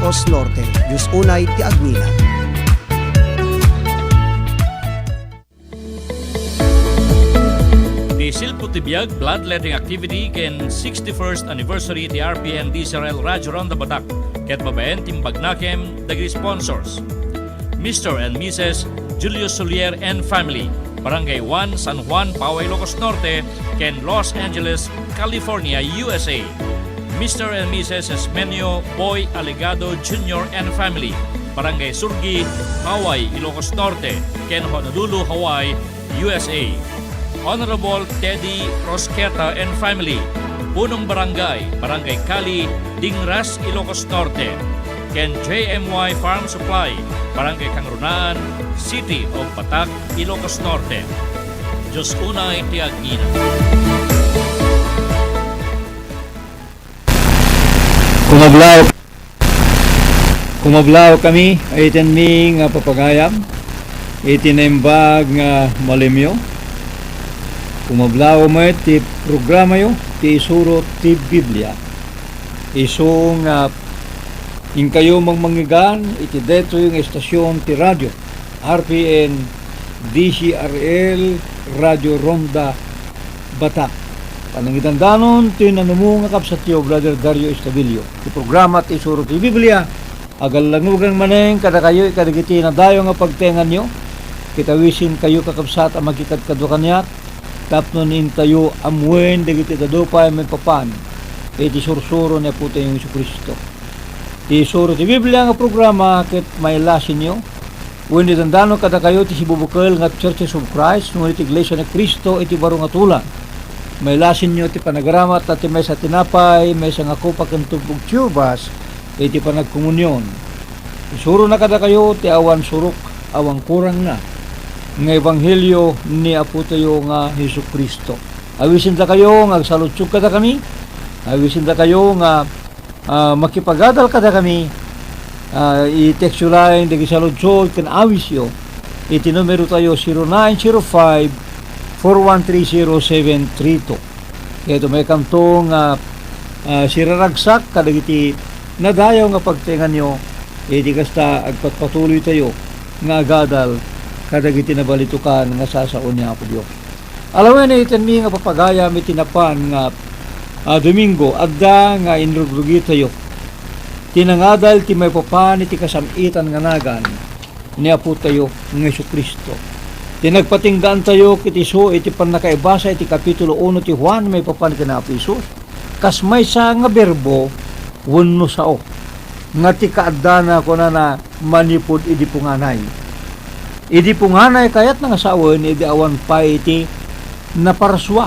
Ilocos Norte. Diyos unay ti agmina. The Silputibiyag bloodletting activity ken 61st anniversary ti RPN Israel Radyo Ronda Batak ket babaen timbagnakem dagri sponsors. Mr. and Mrs. Julius Solier and Family, Barangay 1, San Juan, Poway, Ilocos Norte, ken Los Angeles, California, USA. Mr. and Mrs. Esmenio Boy Alegado Jr. and Family, Barangay Surgi, Poway, Ilocos Norte, ken Honolulu, Hawaii, USA. Honorable Teddy Rosqueta and Family, Punong Barangay, Barangay Cali, Dingras, Ilocos Norte, ken JMY Farm Supply, Barangay Kangrunaan, City of Batak, Ilocos Norte. Diyos unay ti agmina. Kumablaw kami, itin mi nga papagayam, itinembag nga malimyo. Kumablaw mo ti programa yo, ti isuro ti Biblia. Iso nga in kayo mangmangigan, iti deto yung estasyon ti radyo, RPN DCRL Radio Ronda Batak. Panangitan danon, tinanumong nga kapsatyo, Brother Dario Estabilio. Ti programa ti isuro ti Biblia, agalangugan maneng kada kayo, ikadagiti na dayo nga pagtengan nyo, kitawisin kayo kakapsat ang magkikad kadukanyat, tapnon intayo amwen dagiti dadupay may papan, iti sursuro na puto yung Isu Kristo. Ti isuro ti Biblia nga programa, ket may lasin nyo, wendy dandano kada kayo ti sibubukal nga Churches of Christ, ngunit Iglesia ni Cristo, iti baro nga tulang. May lasin nyo ti panagaramat at ti may sa tinapay, may sa nga kupak ang tubog tubas, iti panagkomunyon. Isuro na kada kayo ti awan suruk, awang kurang na, nga ebanghelyo ni Apo tayo nga Hesu Kristo. Awisin ta kayo nga agsalutsug kada kami, awisin ta kayo nga makipagadal kada kami, i-text yun lang dagi salutsug ken awis yo, iti numero tayo 0905-4130-732. Ito may kantong siraragsak kadagiti nadayaw nga pagtengan nyo, iti kasta agpatpatuloy tayo nga agadal kadagiti nabalitukan nga sasaon niya po Diyos. Alawen na itin mi nga papagaya may tinapan nga Domingo, adda nga inrugrugi tayo. Tinangadal ti may papan iti kasamitan nga nagan ni Apo tayo ng Yesu Kristo. Tinagpatinggaan tayo kiti so iti panakaibasa iti kapitulo 1 ti Juan may papan kina Apo Isus. Kas may sa nga berbo wenno sao nga ti kaadana ko na manipod idi punganay. Idi punganay kayat nga sawen idi awan pa iti naparaswa.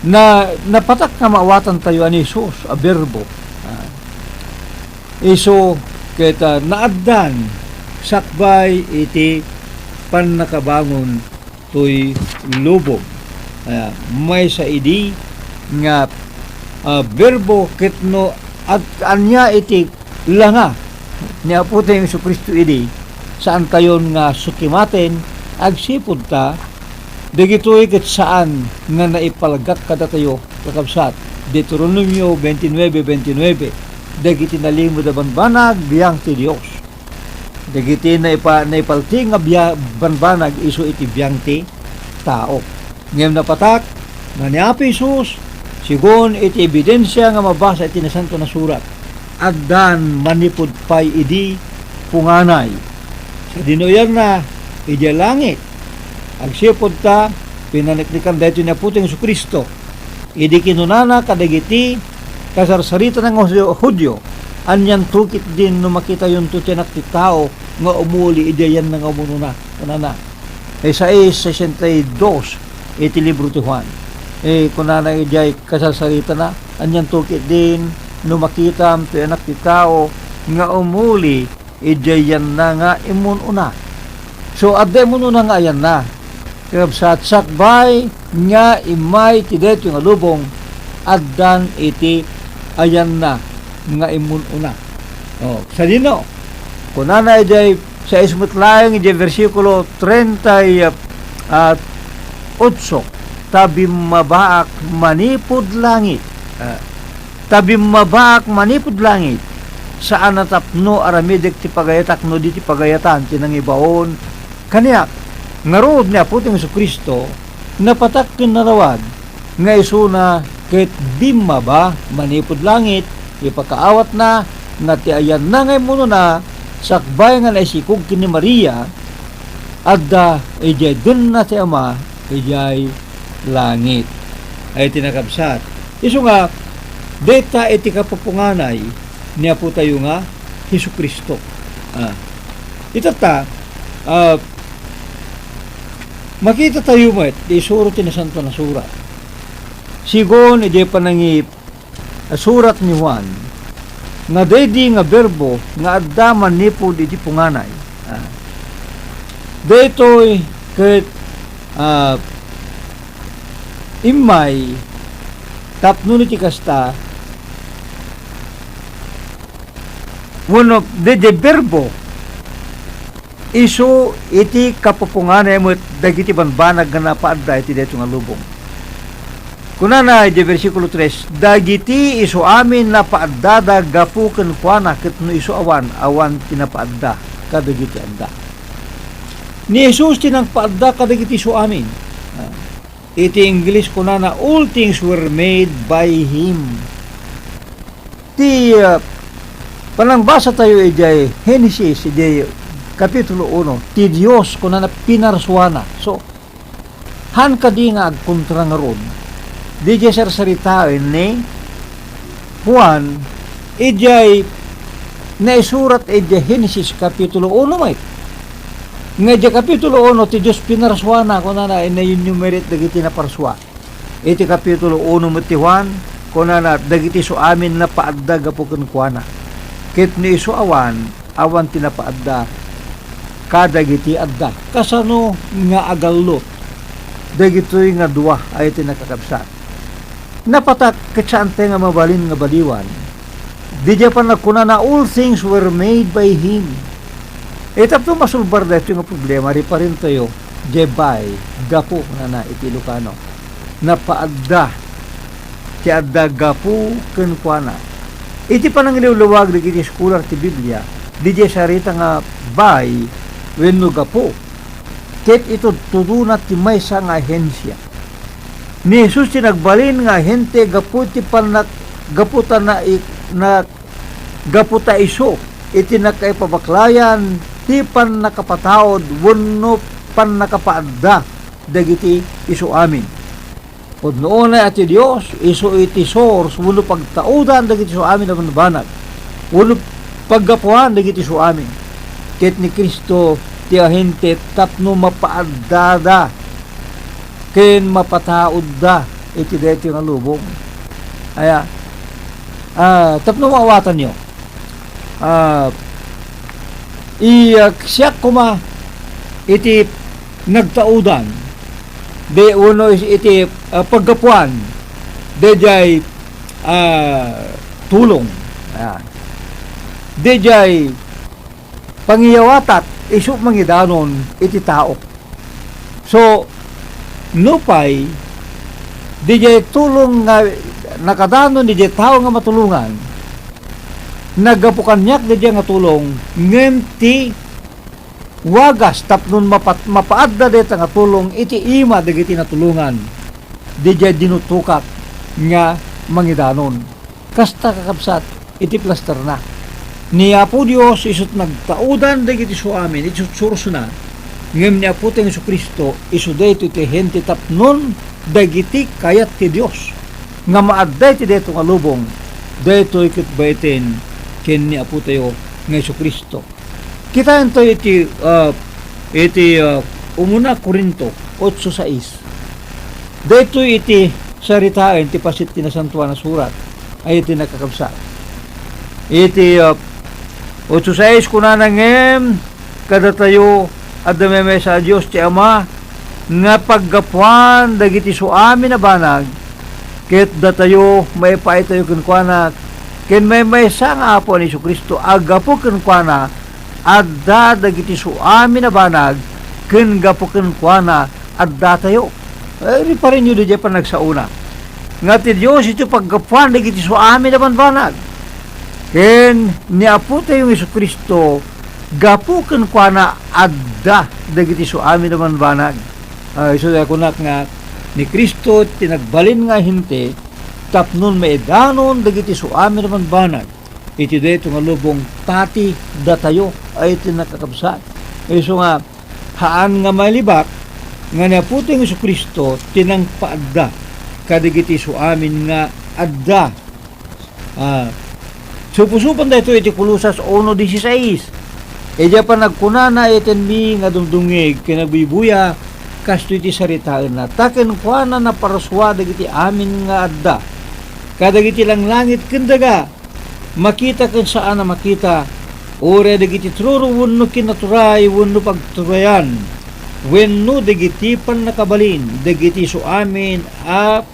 Na napatak nga maawatan tayo ani Isus a berbo. Iso keta naaddan sakbay iti pannakabangon toy lubog. May sa idi nga berbo ketno at anya iti langa ni Apo tayo Isu Kristo idi saan tayon nga sukimaten agsipod ta dagitoy ket saan nga naipalagat kada tayo kakabsat. Deuteronomio 29:29 dagiti nalimod a banbanag biyang ti Dios, dagiti naipalti nga banbanag isu iti biyang ti tao. Ngem napatak nga ni Apo Isus sigon iti ebidensya nga mabasa iti nasanto na surat, addan manipod pay idi punganay sa dinuyan na iti langit. Agsipod ta pinaniknikan dayto ni Apo Isu Kristo, idi kinunana kadagiti kasarsarita ng Hudyo, anyan tukit din no makita yung tutinak ti tao nga umuli ideyan nga umununa kunana. Sa 62 iti libro ti Juan, kunana ijay kasarsarita na anyan tukit din no makita ti anak ti tao nga umuli ideyan na nga imununa. So adde imununa nga ayan na kabsat sakbay nga imay ti deto nga lubong addan iti ayan na nga imununa. Sa dino kunana ijay sa ismutlayang ijay versikulo 38, tabi mabaak manipod langit, tabi mabaak manipod langit saan natapno aramidek ti pagayatak no di ti pagayatan tinangibaon kaniyak ngarod niya puting Kristo napatak kinarawad nga isuna ket dimma ba manipod langit ipakaawat na nga ti ayan na ngay muno na sakbay nga naisikog kini Maria adda ijay dun na ti Ama ijay langit ay tinakabsat iso nga deta iti kapapunganay niya po tayo nga Hesus Kristo itata makita tayo mo di suro ti nasanto na surat sigon iti panangip surat ni Juan nga dedi nga berbo nga addaman ni po di punganay detoy ket imay tapno ni ti kasta uno de berbo isu iti kapupunganay mo dagiti banbanag nga napaadda iti deto nga lubong kunana iti versikulo 3 dagiti isu amin napaadda dagapu ken kuana ket no isu awan tinapaadda kadagiti adda ni Jesus tinang paadda kadagiti isu amin iti English kunana all things were made by Him ti panangbasa tayo ijay Genesis ijay Kapitulo 1 ti Dios kunana pinarsuana so han kadi nga agkontra nga ron di jay sarsaritaen ni Juan ijay naisurat ijay Genesis Kapitulo 1 may nga ijay Kapitulo 1 ti Dios pinarsuana kunana inayinumerit dagiti na parswa iti Kapitulo 1 mo ti Juan kunana dagiti so amin na paadda gapu ken kuana ket ni isu awan tinapaadda kadagiti adda kasano nga agallo dagitoy nga duwa ay tinakakabsat napatak ketsante nga mabalin nga baliwan di pa nagkuna na all things were made by Him itap to masulbar da ito nga problema ri pa rin tayo jebay gapo na iti Ilocano napaadda ti adda gapo ken kuana iti panangiliwluwag dagiti scholar ti Biblia di sarita nga bay wenno gapo ket ito tudunat ti maysa nga ahensya ni Jesus ti nagbalin nga hente gapu ti gaputa na gaputa iso iti nakaipabaklayan ti pan nakapataod wenno pan nakapaadda dagiti isu amin pod noon ay ati Dios isu iti source wenno pagtaudan dagiti isu amin na banbanag wenno paggapuan dagiti isu amin ket ni Kristo ti ahente tapno mapaaddada ken mapataudda iti deti nga lubong aya tapno maawatan nyo siyak kuma iti nagtaudan de uno iti paggapuan de jay tulong de jay pangiyawatat isu mangidanon iti tao so nupay di tulong nga nakadanon di tao nga matulungan nagapukanyak di nga tulong ngem wagas tapnon mapaadda deta nga tulong iti ima dagiti natulungan di dinutukat nga mangidanon kasta kakabsat iti plaster na niya po Dios isut nagtaudan dagiti su amin isut sursuna ngem niya po teng Kristo isu dayto iti hente tapnon dagiti kayat ti Dios nga maadday ti dayto nga lubong dayto ket baiten ken niya po tayo nga Kristo kita ito iti umuna Korinto 8:6 dayto iti saritain ti pasit tinasantuan na surat ay iti nakakabsat iti 8:6 kunana ngem kada tayo adameme sa Dios ti Ama nga paggapuan dagiti su amin na banag ket datayo may paitayo ken kuana ken may sang apo ni Kristo agapo ken kuana adda dagiti su amin na banag ken gapo ken kuana adda tayo ri pa rin yun di pa nagsauna nga ti Dios ito paggapuan dagiti su amin na banag ken ni Apo tayong Jesucristo gapu ken kuana adda dagiti su amin naman banag. Isu ko nga ni Kristo tinagbalin nga hinte tapnon maidanon dagiti su amin naman banag. Iti dayto nga lubong pati datayo ay tinakakabsat. Isu nga haan nga malibak nga ni Apo tayong Jesucristo tinangpaadda kadagiti su amin nga adda. Supusupan da ito iti Kulusas 1:16. Eja pa nagkunana iten mi nga dumdungig kinagbibuya kasto iti saritaan na taken kuana na paraswa dagiti amin nga adda. Kadagiti lang langit kendaga makita ken saan na makita ore dagiti truro wenno kinaturay wenno pagturayan wenno dagiti pan nakabalin dagiti su amin a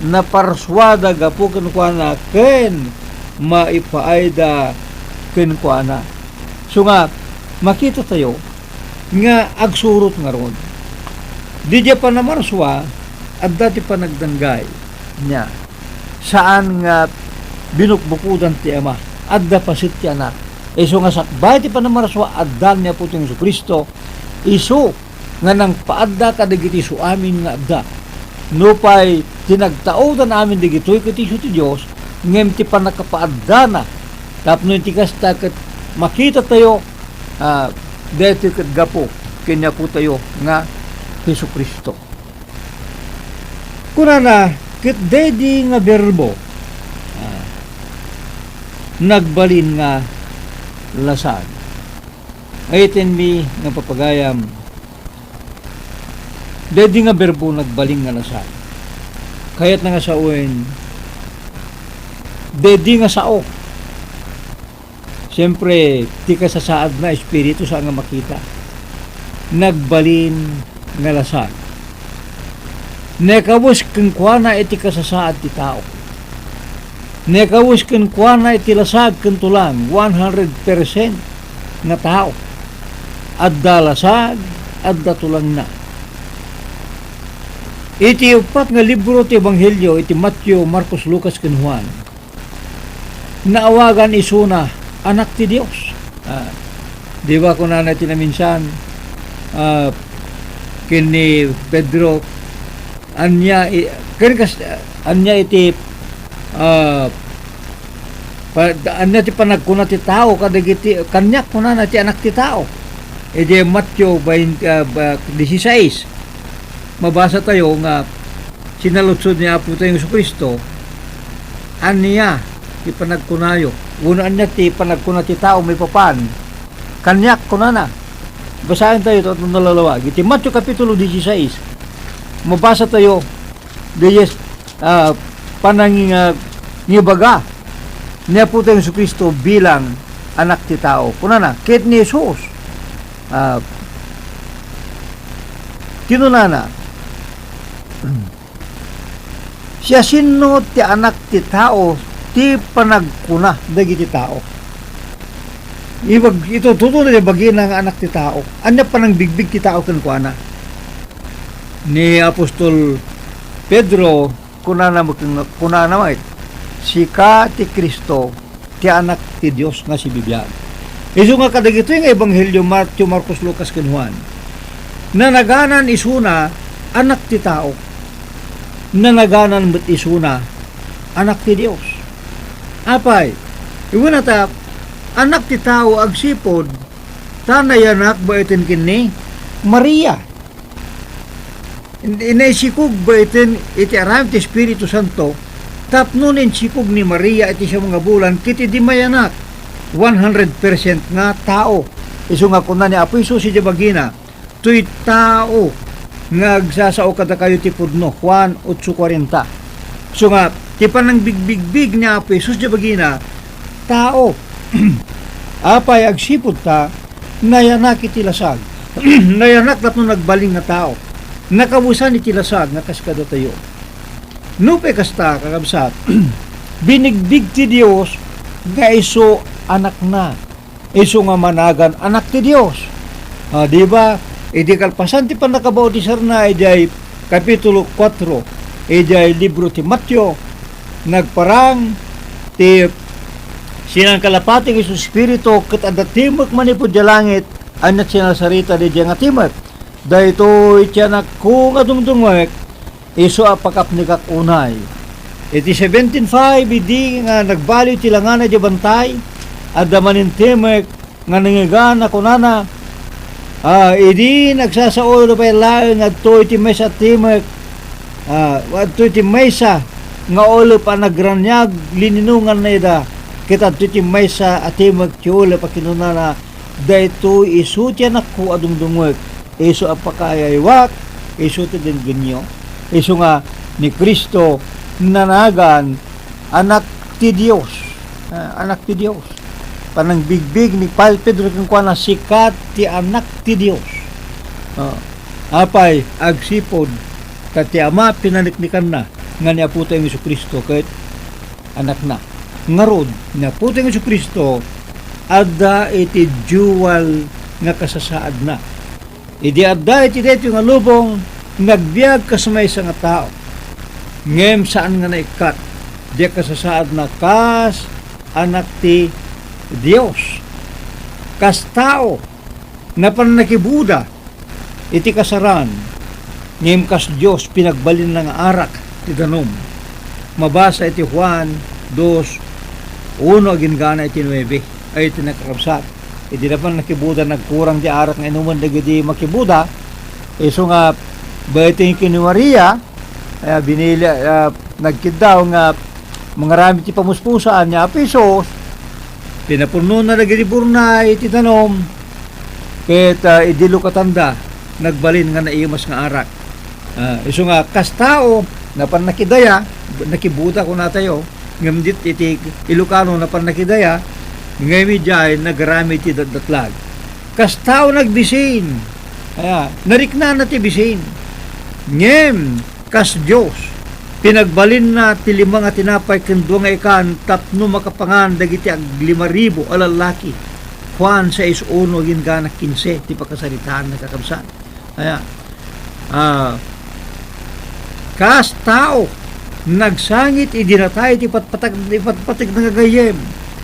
na paraswada gapo ken kuana ken maipaayda ken kuana. So nga makita tayo nga agsurot nga ron. Di pa na marswa at dati pa nagdanggay niya saan nga binukbukudan ti ama adda pasit ti anak. So nga sakbay ti pa na marswa addan niya po ting Kristo iso nga nang paadda kadagiti su amin nga adda. No pay tinagtaodan amin digitoy ket isu ti Dios ngem ti panakapaadda na tapno ti kasta ket makita tayo deti ket gapo kanya po tayo nga Jesucristo. Kunana ket dedi nga berbo nagbalin nga lasag. Ayten mi nga papagayam dedi nga berbo nagbalin nga lasag. Kayat na nga sa uwen dedi nga sao. Siyempre, ti kasasaad na espiritu sa nga makita. Nagbalin nga lasag. Nekawus keng kuana iti kasasaad ti tao. Nekawus keng kuana iti lasag ken tulang 100% nga tao. Adda lasag, adda tulang na. Iti upat nga libro ti Ebanghelyo iti Matthew, Marcos, Lucas ken Juan. Naawagan isuna anak ti Dios. Di ba kung nanay tinaminsan kini Pedro anya iti anya ti panagkuna ti tao kadagiti kanyak kunana ti anak ti tao. Edi Matthew 16 mabasa tayo nga sinalutsod ni Apo tayong Jesucristo anya ti panagkunayo unaan niya ti panagkuna ti tao may papan kanyak kunana. Basahin tayo ito at nalalawag iti Matthew Kapitulo 16 mabasa tayo diyes pananging nibaga niya po tayong Jesucristo bilang anak ti tao kunana ket ni Jesus tinunana siya sino ti anak ti tao ti panagkuna dagiti tao. Ito tutuloy bagi ng anak ti tao. Anya panang bigbig ti tao ken kuana. Ni Apostol Pedro kunana may sika ti Kristo ti anak ti Dios nga si Biblia. Isu nga kadagito yung Ebanghelyo Matthew, Marcos, Lucas ken Juan. Nanaganan isuna anak ti tao. Nanaganan met isuna anak ti Dios. Apay, iwan ta anak ti tao agsipod tanayanak ba iten kini Maria. Inaisikog ba iten iti aram ti Espiritu Santo tapnon sikog ni Maria iti siya mga bulan kiti di mayanak 100% nga tao. Isu nga kuna ni Apo Isus si Jabagina tuy tao nga agsasao kada kayo ti pudno Juan 8:40. So nga ti panang bigbig ni Apo Isus Jabagina tao apay agsipod ta nayanak iti lasag nayanak tapno nagbaling nga tao nakabusan iti lasag nga kaskada tayo nupe kasta kakabsat binigbig ti Dios nga iso anak na iso nga managan anak ti Dios. Di ba idi kalpasan ti panakabaw ti sarna ijay Kapitulo 4 ijay libro ti Matthew nagparang ti Sinang kalapati ng Espiritu ket adda timek manipod ja langit anat sinasarita di nga timek. Daytoy tiyanak ko nga dungdungwek iso apakap ni kakunay. Iti 17.5 idi nga nagbaliw tilangana di bantay adda manin timek nga nangigana kunana idi nagsasaolo pa laeng adto iti mesa timek adto iti mesa nga ulo pa nagranyag lininungan na ida kita iti mesa at timek ti ulo pa kinunana dayto isu ti anak ko adungdungwek isu apakayaywak isu ti den genyo isu nga ni Kristo nanagan anak ti Dios anak ti Dios panang bigbig ni Pal Pedro kung kuana sikat ti anak ti Dios apay agsipod kat ti ama pinaniknikan na nga ni Apo tayong Jesucristo kahit anak na ngarod ni Apo tayong Jesucristo adda iti dual nga kasasaad na idi adda iti dito nga lubong nagbiag kasamay sa nga tao ngem saan nga naikat di kasasaad na kas anak ti Dios kas tao na panakibuda iti kasaran ngem kas Dios pinagbalin na nga arak ti danom mabasa iti Juan 2:1 agin gana iti 9 ay iti nakakabsat iti na panakibuda nagkurang di arak nga inuman dagiti makibuda iso nga bayting kini Maria binili nagkidaw nga mga rami ti pamuspusaan niya pesos pinapuno na nagiti burnay ti tanom ket idilo katanda nagbalin nga naimas nga arak iso nga kas tao na pan nakidaya nakibuta ko na tayo ngem dit iti Ilocano na pan nakidaya ngem jay nagrami ti datlag kas tao nagbisin narikna na ti bisin ngem kas Dios pinagbalin na ti 5 nga tinapay ken 2 nga ikan tapno makapangan dagiti ag 5,000 alalaki Juan 6:1 gin gana 15 ti pakasaritaan na kakabsat kas tao nagsangit idinatay ti patpatag nga gayem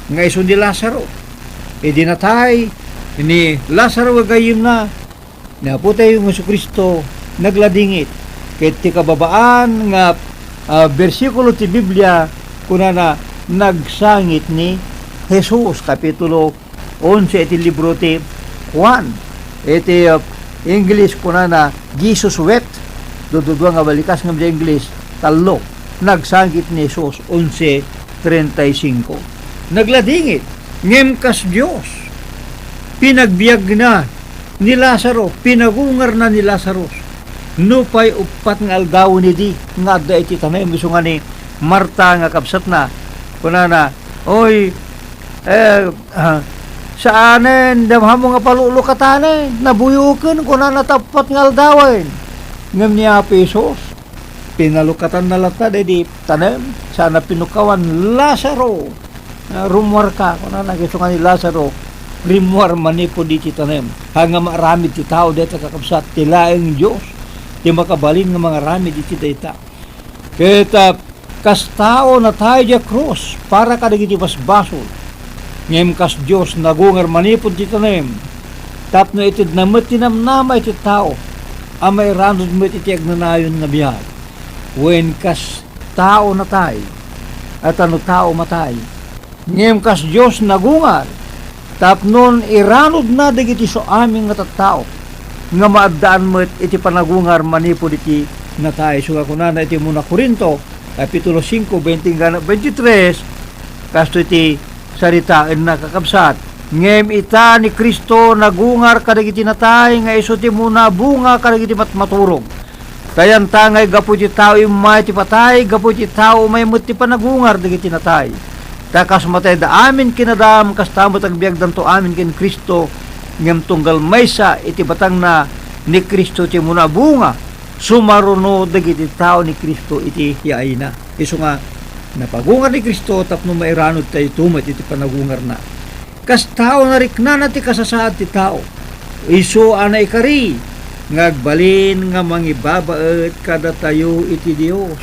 nga iso ni Lazaro idinatay ni Lazaro nga gayem na Apo tayong Jesucristo nagladingit ket ti kababaan nga bersikulo ti Biblia kunana nagsangit ni Jesus kapitulo 11 iti libro ti Juan iti English kunana Jesus wept dududwa nga balikas nga English talo nagsangit ni Jesus 11:35 nagladingit ngem kas Dios pinagbiag na ni Lazaro pinagungar na ni Lazaro nupay upat nga aldaw ni di nga adda iti tanem iso nga ni Marta nga kapsat na kunana oy saanen damhamo nga palulo katanen nabuyuken kunana tapat nga aldawen ngem niya pesos pinalukatan na lata di tanem sana pinukawan Lazaro rumwar ka kunana iso nga ni Lazaro rimwar manipo di ti tanem hanga marami ti tao deta kakabsat ti laeng Dios ti makabalin nga mga rami di ti dayta ket kas tao na tayo di krus para kadagiti basbasol ngem kas Dios nagungar manipod ti tanem tapno itid namet tinamnama iti tao amay ranod met iti agnanayon nga biyag wen kas tao na tayo at ano tao matay ngem kas Dios nagungar tapnon iranod na dagiti so aming nga tattao nga maabdaan met iti panagungar manipod iti natay so kunana iti muna Korinto kapitulo 5:20-23 kasto iti sarita na kakabsat ngem ita ni Kristo nagungar kadagiti natay nga iso ti muna bunga kadagiti matmaturog kayan tangay gapu ti tao imay ti patay gapu ti tao may met ti panagungar dagiti natay takas matay da amin kinadam kas tamot agbiag danto amin ken Kristo ngem tunggal maysa iti batang na ni Kristo ti muna bunga sumaruno dagiti tao ni Kristo iti yaina iso nga napagungar ni Kristo tapno mairanod tayo tumet iti panagungar na kas tao narikna na ti kasasaad ti tao iso anay kari ngagbalin nga mangibabaet kada tayo iti Dios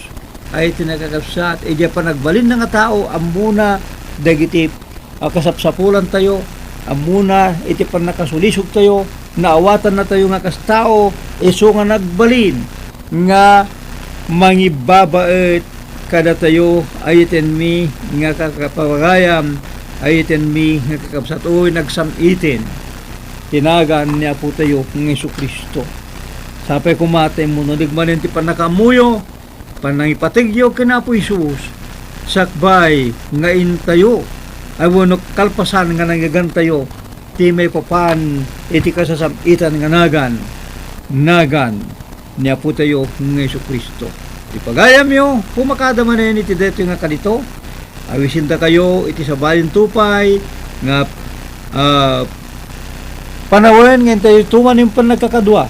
ay tinakakabsat iti panagbalin na nga tao amuna dagiti kasapsapulan tayo, amuna iti pan nakasulisog tayo, naawatan na tayo nga kastao, iso nga nagbalin, nga mangibabaet kada tayo ayiten mi nga kakapagayam, ayiten mi nga kakapsatoy nagsamitin, tinagan niya po tayo ng Yesu Kristo. Sapay kumatay mo, naligmanin ti panakamuyo, panangipatigyo kina po Isus, sakbay nga intayo, ay wano kalpasan nga nangagan tayo, ti may papan, iti kasasamitan nga nagan niya po tayo ng Yesu Kristo. Ipagayam nyo, kumakadamanin iti deto nga kanito, awisinta kayo, iti sabalin tupay, nga panawen nga tayo tuman yung panagkakadwa.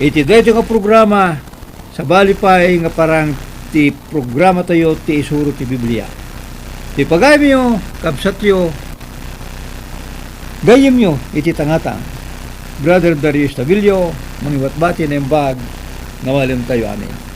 Iti deto nga programa, sabali pay nga parang ti programa tayo, ti isuro ti Biblia. Ipagayam nyo, kabsat nyo, gayam nyo, iti tangatang. Brother Darius Tavillo, mangiwatbati na yung bag, nawalan tayo, amen.